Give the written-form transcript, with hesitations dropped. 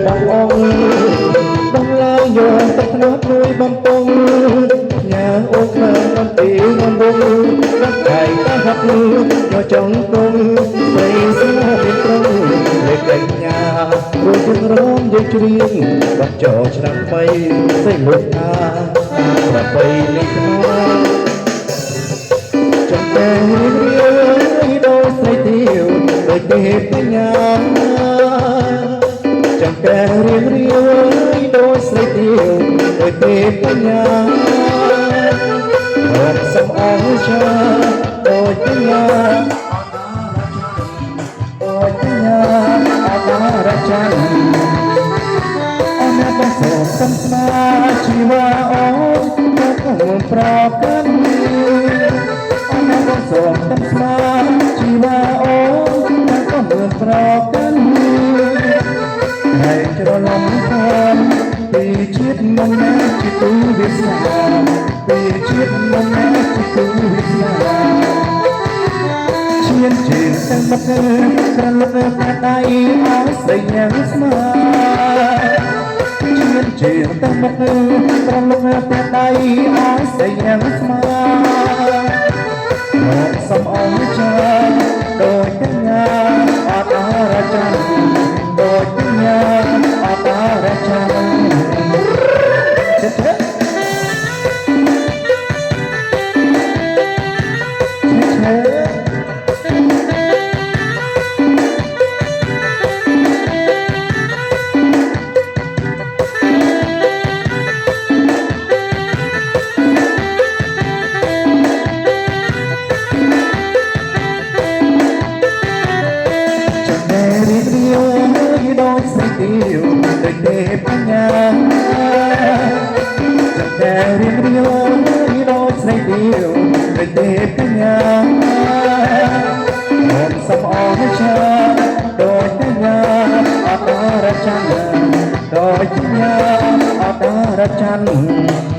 បងអង្គបងឡាយយកទឹកភ្នក់មួយបំពង់ញ៉ាអូនខ្លាំងអំពីរំវងរត់តែហាក់យកចង់គង់ស្រីស្មោះមានត្រង់លេខកញ្ញារួចយើងរំយើងច្រៀងបាត់ចោឆ្នាំថ្មីស្រីមុខថាប្របីលេខណាចំតែរៀងដោយស្រីទៀវដូចទេពកញ្ញាចំតែរៀងដោយស្រីទៀវដូចទេពកញ្ញារកសំអងចាដូចកញ្ញាដូចកញ្ញាអតារចានអនាគតសំស្មាជីវៈអូនមកប្រកាន់អនាគតសំស្មាជីវៈអូនមកប្រកាន់ហើយច្រឡំផងពីជាតិមុនណាជាទូវាសនាពីជាតិមុនណាជាទូវាសនាឈានជើងទាំងមកក្រឡឹកតែដៃអោស្រីញ៉ាំស្មាឈានជើងទាំងមកក្រឡឹកតែដៃអោស្រីញ៉ាំស្មាមកសំអងចាដូចកញ្ញាអត់អរចាដូចកញ្ញាអត់អរចាដូចស្រីទៀវដូចទេពកញ្ញាចំតែរៀងដូចស្រីទៀវដូចទេពកញ្ញាមកសំអងចាដូចកញ្ញាអតារច័ន្ទដូចកញ្ញាអតារច័ន្ទ